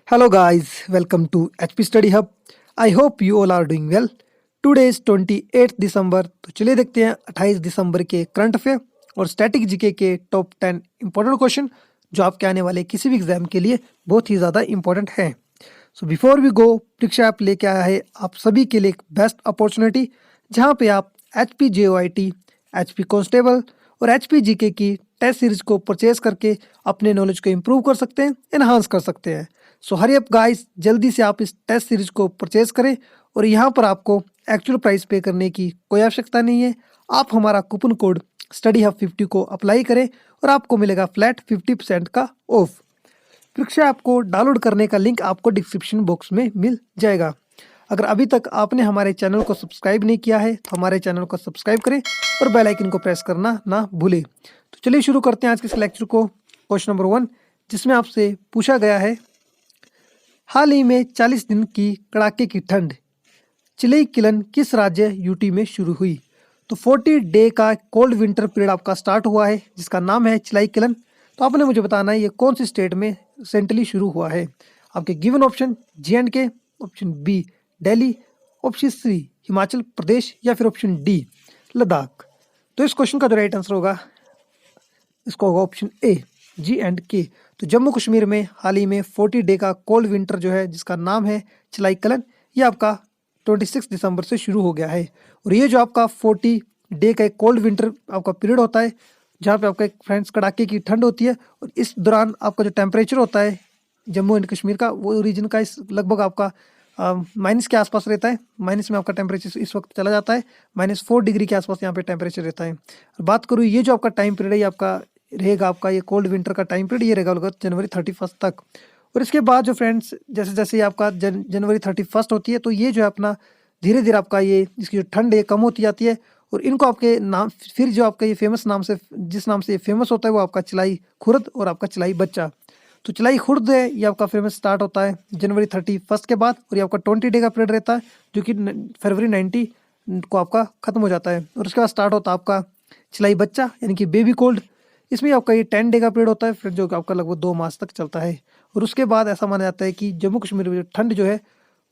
Hello guys, welcome to HP Study Hub. I hope you all are doing well. Today is 28 दिसंबर। तो चलिए देखते हैं 28 दिसंबर के current affair और स्टैटिक जीके के टॉप 10 इंपॉर्टेंट क्वेश्चन जो आपके आने वाले किसी भी एग्जाम के लिए बहुत ही ज़्यादा इंपॉर्टेंट हैं। सो बिफोर वी गो, परीक्षा ऐप लेके आया है आप सभी के लिए एक बेस्ट अपॉर्चुनिटी जहाँ पे आप HP JOIT, HP कांस्टेबल और HP जीके की टेस्ट सीरीज को परचेज करके अपने नॉलेज को इम्प्रूव कर सकते हैं, एनहांस कर सकते हैं। सो हरी अप गाइस, जल्दी से आप इस टेस्ट सीरीज को परचेज करें और यहाँ पर आपको एक्चुअल प्राइस पे करने की कोई आवश्यकता नहीं है। आप हमारा कूपन कोड स्टडी हब 50 को अप्लाई करें और आपको मिलेगा फ्लैट 50% का ऑफ। परीक्षा ऐप को डाउनलोड करने का लिंक आपको डिस्क्रिप्शन बॉक्स में मिल जाएगा। अगर अभी तक आपने हमारे चैनल को सब्सक्राइब नहीं किया है तो हमारे चैनल को सब्सक्राइब करें और बेल आइकन को प्रेस करना ना भूलें। तो चलिए शुरू करते हैं आज के इस लेक्चर को। क्वेश्चन नंबर 1 जिसमें आपसे पूछा गया है, हाल ही में 40 दिन की कड़ाके की ठंड चिलई किलन किस राज्य यूटी में शुरू हुई? तो 40 डे का कोल्ड विंटर पीरियड आपका स्टार्ट हुआ है जिसका नाम है चिलई किलन। तो आपने मुझे बताना है ये कौन सी स्टेट में रिसेंटली शुरू हुआ है। आपके given option JNK, option B Delhi, option C Himachal Pradesh या फिर ऑप्शन डी लद्दाख। तो इस क्वेश्चन का जो राइट आंसर होगा इसको होगा ऑप्शन ए G&K। तो जम्मू कश्मीर में हाल ही में 40 डे का कोल्ड विंटर जो है जिसका नाम है चिलाई कलन, ये आपका 26 दिसंबर से शुरू हो गया है। और ये जो आपका 40 डे का एक कोल्ड विंटर आपका पीरियड होता है जहाँ पे आपका एक फ्रेंड्स कड़ाके की ठंड होती है और इस दौरान आपका जो टेम्परेचर होता है जम्मू एंड कश्मीर का, वो रीजन का इस लगभग आपका माइनस के आसपास रहता है। माइनस में आपका टेम्परेचर इस वक्त चला जाता है, -4 डिग्री के आसपास यहाँ पे टेम्परेचर रहता है। और बात करूँ ये जो आपका टाइम पीरियड है ये आपका रहेगा, आपका ये कोल्ड विंटर का टाइम पीरियड ये रहेगा जनवरी 31 तक। और इसके बाद जो फ्रेंड्स जैसे जैसे आपका जनवरी 31 होती है तो ये जो है अपना धीरे धीरे आपका ये इसकी जो ठंड है कम होती जाती है और इनको आपके नाम फिर जो आपका ये फेमस नाम से जिस नाम से ये फेमस होता है वो आपका चिलाई खुर्द और आपका चिलाई बच्चा। तो चिलाई खुर्द है ये आपका फेमस स्टार्ट होता है जनवरी 31 के बाद और ये आपका 20 डे का पीरियड रहता है जो कि फरवरी 90 को आपका खत्म हो जाता है। और उसके बाद स्टार्ट होता है आपका चिलाई बच्चा यानी कि बेबी कोल्ड। इसमें आपका ये 10 डे का पीरियड होता है फिर जो कि आपका लगभग 2 मास तक चलता है। और उसके बाद ऐसा माना जाता है कि जम्मू कश्मीर में जो ठंड जो है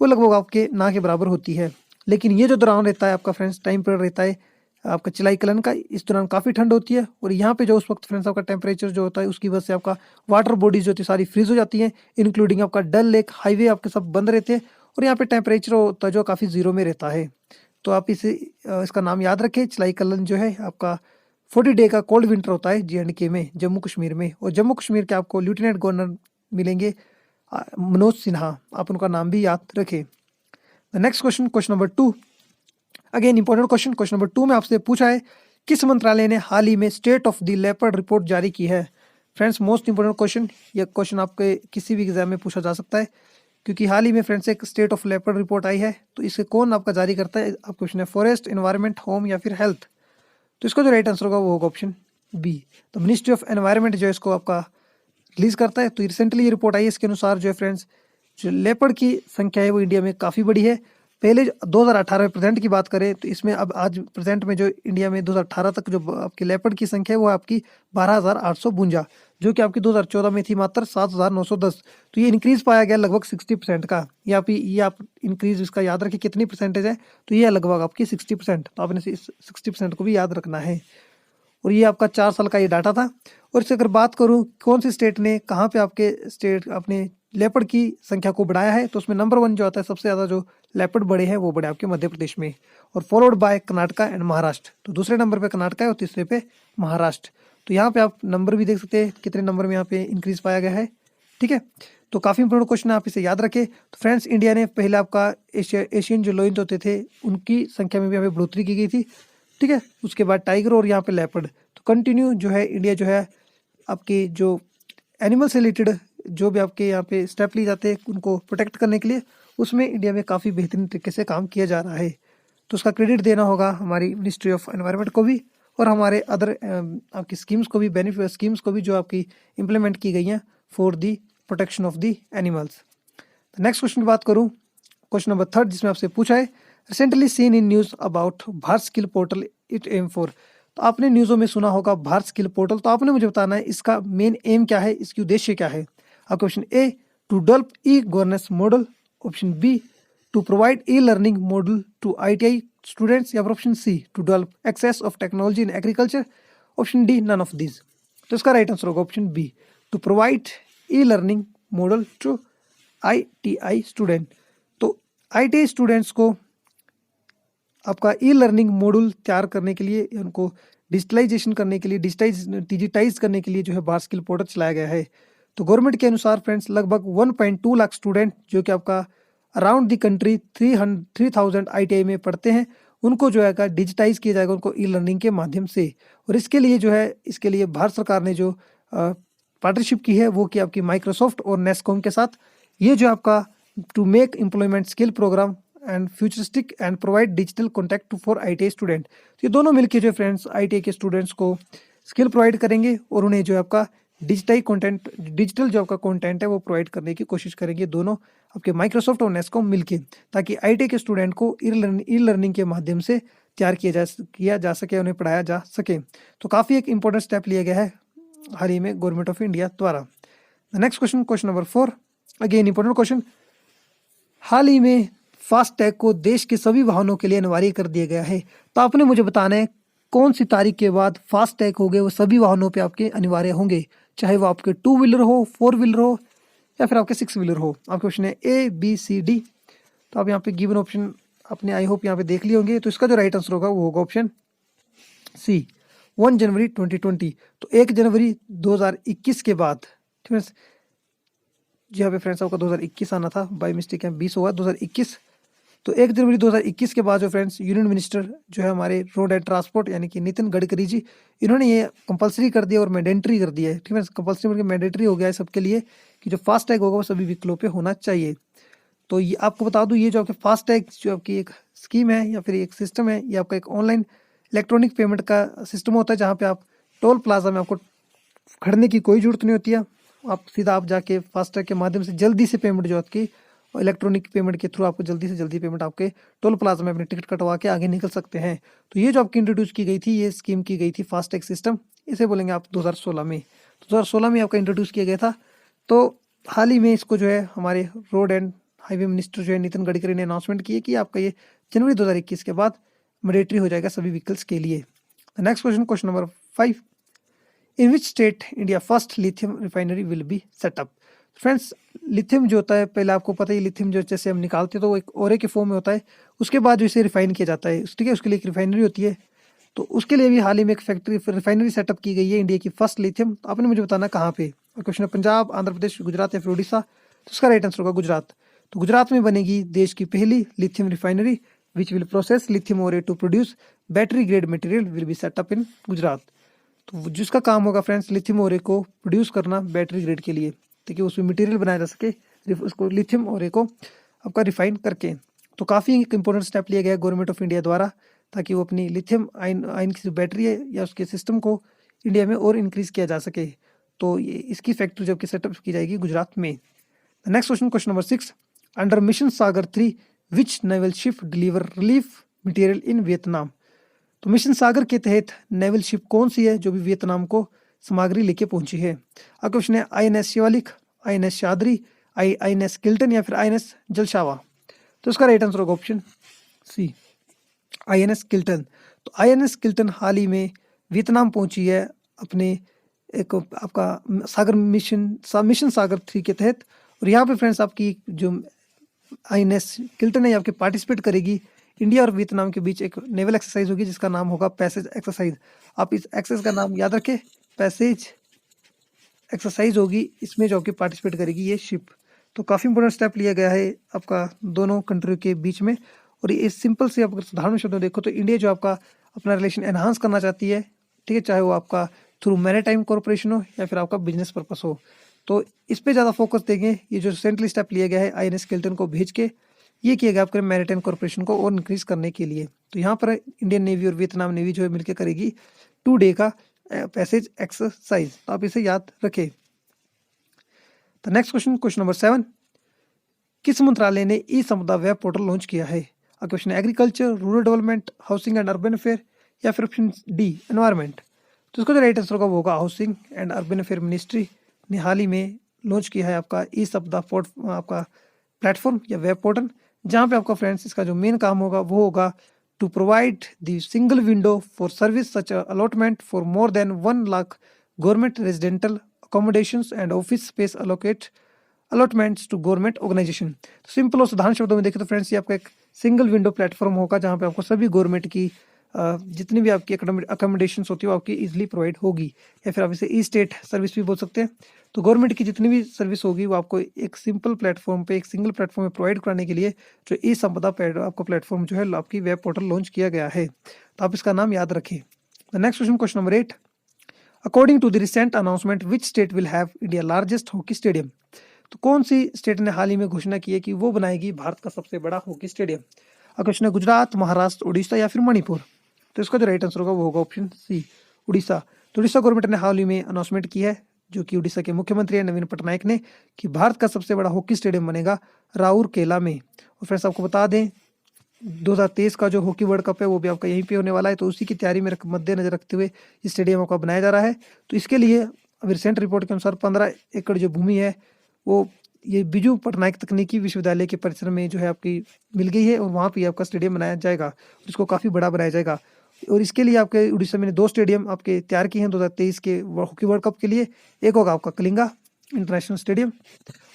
वो लगभग आपके ना के बराबर होती है। लेकिन ये जो दौरान रहता है आपका फ्रेंड्स टाइम पीरियड रहता है आपका चिलाई कलन का, इस दौरान काफ़ी ठंड होती है। और यहाँ पे जो उस वक्त फ्रेंड्स आपका टेम्परेचर जो होता है उसकी वजह से आपका वाटर बॉडीज जो होती है सारी फ्रीज हो जाती हैं, इंक्लूडिंग आपका डल लेक हाईवे आपके सब बंद रहते हैं और यहाँ पे टेम्परेचर होता है जो काफ़ी जीरो में रहता है। तो आप इसे इसका नाम याद रखें, चिलाई कलन जो है आपका 40 डे का कोल्ड विंटर होता है JNK में, जम्मू कश्मीर में। और जम्मू कश्मीर के आपको लेफ्टिनेंट गवर्नर मिलेंगे मनोज सिन्हा, आप उनका नाम भी याद रखें। Next question, question number 2, again important question. Question number 2 में आपसे पूछा है किस मंत्रालय ने हाल ही में state of the leopard report जारी की है? फ्रेंड्स मोस्ट इंपॉर्टेंट क्वेश्चन, यह क्वेश्चन आपके किसी भी एग्जाम में पूछा जा सकता है क्योंकि हाल ही में फ्रेंड्स एक स्टेट ऑफ लेपर्ड रिपोर्ट आई है। तो इसे कौन आपका जारी करता है? आपका क्वेश्चन है फॉरेस्ट, एनवायरमेंट, होम या फिर हेल्थ। तो इसका जो राइट आंसर होगा वो होगा ऑप्शन बी। तो मिनिस्ट्री ऑफ एनवायरनमेंट जो इसको आपका रिलीज करता है। तो रिसेंटली ये रिपोर्ट आई है, इसके अनुसार जो है फ्रेंड्स जो लेपर्ड की संख्या है वो इंडिया में काफ़ी बड़ी है। पहले 2018 में प्रेजेंट की बात करें तो इसमें अब आज प्रेजेंट में जो इंडिया में 2018 तक जो आपकी लेपर्ड की संख्या है वो आपकी 12,852, जो कि आपकी 2014 में थी मात्र 7,910। तो ये इंक्रीज पाया गया लगभग 60% का। ये आप इंक्रीज इसका याद रखिए कितनी परसेंटेज है, तो ये लगभग आपकी 60%। तो आपने इस 60% को भी याद रखना है। और ये आपका 4 साल का ये डाटा था। और इससे अगर बात करूँ कौन सी स्टेट ने कहाँ पे आपके स्टेट अपने लेपर्ड की संख्या को बढ़ाया है, तो उसमें नंबर 1 जो आता है सबसे ज़्यादा जो लेपर्ड बड़े हैं वो बड़े आपके मध्य प्रदेश में, और followed by Karnataka and Maharashtra. तो दूसरे नंबर पे कर्नाटका है और तीसरे पे महाराष्ट्र। तो यहाँ पे आप नंबर भी देख सकते हैं कितने नंबर में यहाँ पे इंक्रीज पाया गया है। ठीक है, तो काफ़ी इंपॉर्टेंट क्वेश्चन है, आप इसे याद रखें। तो फ्रेंड्स इंडिया ने पहले आपका एशियन जो लोइन होते थे उनकी संख्या में भी यहाँ पे बढ़ोतरी की गई थी। ठीक है, उसके बाद टाइगर और यहाँ पे लेपर्ड। तो कंटिन्यू जो है इंडिया जो है आपके जो एनिमल से रिलेटेड जो भी आपके यहाँ पे स्टेप लिए जाते हैं उनको प्रोटेक्ट करने के लिए, उसमें इंडिया में काफ़ी बेहतरीन तरीके से काम किया जा रहा है। तो उसका क्रेडिट देना होगा हमारी मिनिस्ट्री ऑफ एनवायरनमेंट को भी और हमारे अदर आपकी स्कीम्स को भी, बेनिफिट स्कीम्स को भी जो आपकी इम्प्लीमेंट की गई हैं for the protection of the animals. Next question की बात करूँ, क्वेश्चन नंबर 3 जिसमें आपसे पूछा है recently seen in news about Bharat skill portal it aim for. तो आपने न्यूज़ों में सुना होगा भारत स्किल पोर्टल। तो आपने मुझे बताना है इसका मेन एम क्या है, इसकी उद्देश्य क्या है। आपका option A to develop e governance model, option B to provide e learning model to ITI students, या फिर option C to develop access of technology in agriculture, option D none of this. तो इसका right answer होगा option B to provide e learning model to ITI student. तो ITI students को आपका e learning module तैयार करने के लिए, उनको डिजिटलाइजेशन करने के लिए, डिजिटाइज करने के लिए जो है भारत स्किल पोर्टल चलाया गया है। तो गवर्नमेंट के अनुसार फ्रेंड्स लगभग 1.2 लाख स्टूडेंट जो कि आपका अराउंड द कंट्री 3000 ITI में पढ़ते हैं, उनको जो है डिजिटाइज किया जाएगा उनको ई लर्निंग के माध्यम से। और इसके लिए जो है, इसके लिए भारत सरकार ने जो पार्टनरशिप की है वो की आपकी माइक्रोसॉफ्ट और नेस्कॉम के साथ। ये जो आपका to make employment skill programme and futuristic and provide digital contact for ITI student. तो ये दोनों मिलकर जो फ्रेंड्स ITI के स्टूडेंट्स को स्किल प्रोवाइड करेंगे और उन्हें जो है आपका डिजिटल जो आपका कंटेंट है वो प्रोवाइड करने की कोशिश करेंगे, दोनों आपके माइक्रोसॉफ्ट और नेस्कॉम मिलके, ताकि ITI के स्टूडेंट को ई लर्निंग के माध्यम से तैयार किया जा सके, उन्हें पढ़ाया जा सके। तो काफ़ी एक इंपॉर्टेंट स्टेप लिया गया है हाल ही में गवर्नमेंट ऑफ इंडिया द्वारा। Next question, question number 4, again important question. हाल ही में फास्ट टैग को देश के सभी वाहनों के लिए अनिवार्य कर दिया गया है। तो आपने मुझे बताना है कौन सी तारीख के बाद फास्ट टैग हो गए वो सभी वाहनों पे आपके अनिवार्य होंगे, चाहे वो आपके 2 व्हीलर हो, 4 व्हीलर हो, या फिर आपके 6 व्हीलर हो। आपके ऑप्शन है A, B, C, D। तो आप यहाँ पे गिवन ऑप्शन अपने आई होप यहाँ पे देख लिए होंगे। तो इसका जो राइट आंसर होगा वो होगा ऑप्शन C, 1 जनवरी 2020। तो 1 जनवरी 2021 के बाद, ठीक है जी, यहाँ पे फ्रेंड्स आपका 2021 आना था, बाई मिस्टेक है 20 होगा 2021। तो 1 जनवरी 2021 के बाद जो फ्रेंड्स यूनियन मिनिस्टर जो है हमारे रोड एंड ट्रांसपोर्ट यानी कि नितिन गडकरी जी, इन्होंने ये कंपलसरी कर दिया और मैंडेटरी कर दिया है, ठीक है, कंपलसरी मतलब मैंडेटरी हो गया है सबके लिए कि जो फास्ट टैग होगा वो सभी व्हीकलों पे होना चाहिए। तो ये आपको बता दूं, ये जो आपके फास्ट टैग जो आपकी एक स्कीम है या फिर एक सिस्टम है, ये आपका एक ऑनलाइन इलेक्ट्रॉनिक पेमेंट का सिस्टम होता है, जहाँ पे आप टोल प्लाजा में आपको खड़ने की कोई जरूरत नहीं होती है, आप सीधा आप जाके फास्टैग के माध्यम से जल्दी से पेमेंट जो आपकी इलेक्ट्रॉनिक पेमेंट के थ्रू आपको जल्दी से जल्दी पेमेंट आपके टोल प्लाजा में अपनी टिकट कटवा के आगे निकल सकते हैं। तो ये जो आपकी इंट्रोड्यूस की गई थी, ये स्कीम की गई थी फास्टैग सिस्टम, इसे बोलेंगे आप 2016 में। 2016 में आपका इंट्रोड्यूस किया गया था। तो हाल ही में इसको जो है हमारे रोड एंड हाईवे मिनिस्टर जो है नितिन गडकरी ने अनाउंसमेंट की है कि आपका ये जनवरी 2021 के बाद मैंडेटरी हो जाएगा सभी व्हीकल्स के लिए। Next question, question number 5, in which state India first lithium refinery will be setup. Friends lithium जो होता है, पहले आपको पता है लिथियम जो जैसे हम निकालते हैं तो वो एक ओरे के फॉर्म में होता है, उसके बाद जो इसे रिफाइन किया जाता है, ठीक है, उसके लिए एक रिफाइनरी होती है। तो उसके लिए भी हाल ही में एक फैक्ट्री रिफाइनरी सेटअप की गई है इंडिया की फर्स्ट लिथियम। तो आपने मुझे बताना कहाँ पे। क्वेश्चन है पंजाब, आंध्र प्रदेश, गुजरात या फिर उड़ीसा। तो उसका राइट आंसर होगा गुजरात। तो गुजरात में बनेगी देश की पहली lithium refinery which will process lithium ore to produce battery grade material will be set up in Gujarat. तो जिसका काम होगा फ्रेंड्स लिथियम ओरे को प्रोड्यूस करना बैटरी ग्रेड के लिए, ताकि उसमें मटेरियल बनाया जा सके उसको लिथियम ओरे को आपका रिफाइन करके। तो काफ़ी एक इंपॉर्टेंट स्टेप लिया गया है गवर्नमेंट ऑफ इंडिया द्वारा, ताकि वो अपनी लिथियम आयन की जो बैटरी है या उसके सिस्टम को इंडिया में और इंक्रीज किया जा सके। तो ये इसकी फैक्ट्री जबकि सेटअप की जाएगी गुजरात में। Next question, question number 6, under mission Sagar 3 which naval ship deliver relief material in Vietnam. तो मिशन सागर के तहत नेवल शिप कौन सी है जो भी वियतनाम को सामग्री लेके पहुंची है। अगला क्वेश्चन है INS Shivalik, INS शादरी, INS Kiltan या फिर INS जलशावा। तो इसका राइट आंसर होगा ऑप्शन C, INS किल्टन। तो INS किल्टन हाल ही में वियतनाम पहुंची है अपने एक आपका सागर मिशन सागर 3 के तहत। और यहाँ पे फ्रेंड्स आपकी जो INS किल्टन है ये आपके पार्टिसिपेट करेगी इंडिया और वियतनाम के बीच एक नेवल एक्सरसाइज होगी जिसका नाम होगा पैसेज एक्सरसाइज। आप इस एक्सरसाइज का नाम याद रखें, पैसेज एक्सरसाइज होगी, इसमें जो आपकी पार्टिसिपेट करेगी ये शिप। तो काफ़ी इंपॉर्टेंट स्टेप लिया गया है आपका दोनों कंट्री के बीच में। और ये सिंपल से आप अगर साधारण शब्दों में देखो तो इंडिया जो आपका अपना रिलेशन एनहांस करना चाहती है, ठीक है, चाहे वो आपका थ्रू मैरीटाइम कॉर्पोरेशन हो या फिर आपका बिजनेस पर्पस हो। तो इस पर ज़्यादा फोकस देंगे। ये जो रिसेंटली स्टेप लिया गया है INS किल्टन को भेज के, ये किया गया आपके मैरीटाइम कॉर्पोरेशन को और इंक्रीज करने के लिए। तो यहाँ पर इंडियन नेवी और वियतनाम नेवी जो है मिलकर करेगी 2 डे का पैसेज एक्सरसाइज। तो आप इसे याद रखें। तो नेक्स्ट क्वेश्चन, क्वेश्चन नंबर 7, किस मंत्रालय ने ई संपदा वेब पोर्टल लॉन्च किया है। क्वेश्चन है agriculture, rural development, housing and urban affair या फिर ऑप्शन D एनवायरमेंट। तो इसका जो राइट आंसर होगा वो होगा housing and urban affair ministry ने हाल ही में लॉन्च किया है आपका ई सप्ताह आपका प्लेटफॉर्म या वेब पोर्टल, जहाँ पे आपका फ्रेंड्स इसका जो मेन काम होगा वो होगा to provide the single window for service such allotment for more than 1 lakh government residential accommodations and office space allotments to government organisation. तो सिंपल और साधारण शब्दों में देखें तो फ्रेंड्स ये आपका एक सिंगल विंडो प्लेटफॉर्म होगा जहाँ पे आपको सभी गवर्नमेंट की जितनी भी आपकी अकोमोडेशन होती है वो आपकी इजीली प्रोवाइड होगी, या फिर आप इसे ई स्टेट सर्विस भी बोल सकते हैं। तो गवर्नमेंट की जितनी भी सर्विस होगी वो आपको एक सिंपल प्लेटफॉर्म पे, एक सिंगल प्लेटफॉर्म में प्रोवाइड कराने के लिए जो ई संपदा आपको प्लेटफॉर्म जो है आपकी वेब पोर्टल लॉन्च किया गया है। तो आप इसका नाम याद रखें। The next question, question number 8, according to the recent announcement which state will have India largest hockey stadium. तो कौन सी स्टेट ने हाल ही में घोषणा की है कि वो बनाएगी भारत का सबसे बड़ा हॉकी स्टेडियम। क्वेश्चन है गुजरात, महाराष्ट्र, उड़ीसा या फिर मणिपुर। तो इसका जो राइट आंसर होगा वो होगा ऑप्शन सी, उड़ीसा। तो उड़ीसा गवर्नमेंट ने हाल ही में अनाउंसमेंट की है, जो कि उड़ीसा के मुख्यमंत्री है नवीन पटनायक ने, कि भारत का सबसे बड़ा हॉकी स्टेडियम बनेगा राउरकेला में। और फ्रेंड्स आपको बता दें 2023 का जो हॉकी वर्ल्ड कप है वो भी आपका यहीं पे होने वाला है, तो उसी की तैयारी में मद्देनजर रखते हुए इस स्टेडियम आपका बनाया जा रहा है। तो इसके लिए अभी रिसेंट रिपोर्ट के अनुसार 15 एकड़ जो भूमि है वो ये बिजू पटनायक तकनीकी विश्वविद्यालय के परिसर में जो है आपकी मिल गई है, और वहाँ पे आपका स्टेडियम बनाया जाएगा, इसको काफ़ी बड़ा बनाया जाएगा। और इसके लिए आपके उड़ीसा में 2 स्टेडियम आपके तैयार किए हैं 2023 के हॉकी वर्ल्ड कप के लिए। एक होगा आपका कलिंगा इंटरनेशनल स्टेडियम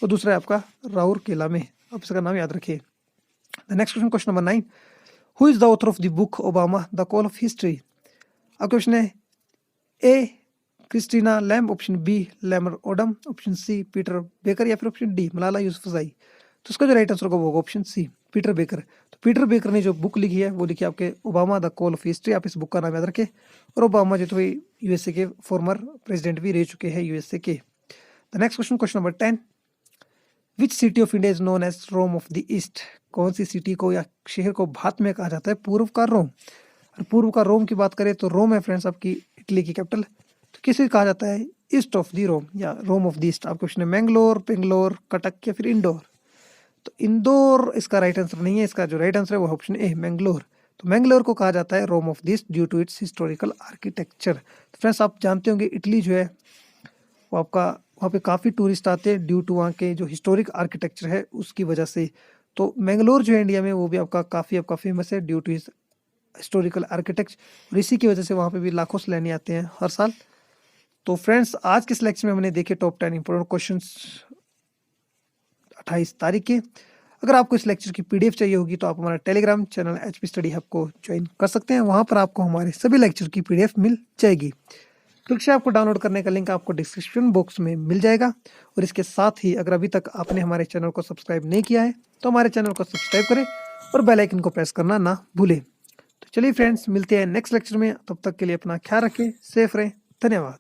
और दूसरा है आपका राउरकेला में। आप इसका नाम याद रखिए। The next question, question number 9, who is the author of the book Obama the call of history. अब क्वेश्चन है A Christina Lamb, option B Lamar Odom, option C Peter Baker या फिर ऑप्शन डी मलाला यूसुफजई। तो इसका जो right answer होगा वो होगा ऑप्शन सी पीटर बेकर। तो पीटर बेकर ने जो बुक लिखी है वो लिखी है आपके Obama the call of history. आप इस बुक का नाम याद रखें। और ओबामा जो तो यूएसए के फॉर्मर प्रेसिडेंट भी रह चुके हैं यूएसए के। The next question, question number 10, which city of India is known as Rome of the East. कौन सी सिटी को या शहर को भारत में कहा जाता है पूर्व का रोम। और पूर्व का रोम की बात करें तो रोम है फ्रेंड्स आपकी इटली की कैपिटल। तो किसे कहा जाता है ईस्ट ऑफ द रोम या रोम ऑफ द ईस्ट। आप क्वेश्चन है मैंगलोर, बेंगलोर, कटक या फिर इंदौर। तो इंदौर इसका राइट आंसर नहीं है, इसका जो राइट आंसर है वो ऑप्शन ए मैंगलोर। तो मैंगलोर को कहा जाता है Rome of the east due to its historical architecture. तो फ्रेंड्स आप जानते होंगे इटली जो है वो आपका वहाँ पे काफ़ी टूरिस्ट आते हैं ड्यू टू वहाँ के जो हिस्टोरिक आर्किटेक्चर है उसकी वजह से। तो मैंगलोर जो है इंडिया में वो भी आपका काफ़ी फेमस है ड्यू टू इस हिस्टोरिकल आर्किटेक्चर, और इसी की वजह से वहाँ पे भी लाखों सैलानी आते हैं हर साल। तो फ्रेंड्स आज के इस लेक्चर में हमने देखे टॉप 10 इंपॉर्टेंट क्वेश्चंस 28 तारीख के। अगर आपको इस लेक्चर की पीडीएफ चाहिए होगी तो आप हमारा Telegram channel HP study hub को ज्वाइन कर सकते हैं। वहाँ पर आपको हमारे सभी लेक्चर की पीडीएफ मिल जाएगी। परीक्षा आपको डाउनलोड करने का लिंक आपको डिस्क्रिप्शन बॉक्स में मिल जाएगा। और इसके साथ ही अगर अभी तक आपने हमारे चैनल को सब्सक्राइब नहीं किया है तो हमारे चैनल को सब्सक्राइब करें और बेल आइकन को प्रेस करना ना भूलें। तो चलिए फ्रेंड्स मिलते हैं नेक्स्ट लेक्चर में, तब तक के लिए अपना ख्याल रखें, सेफ रहें, धन्यवाद।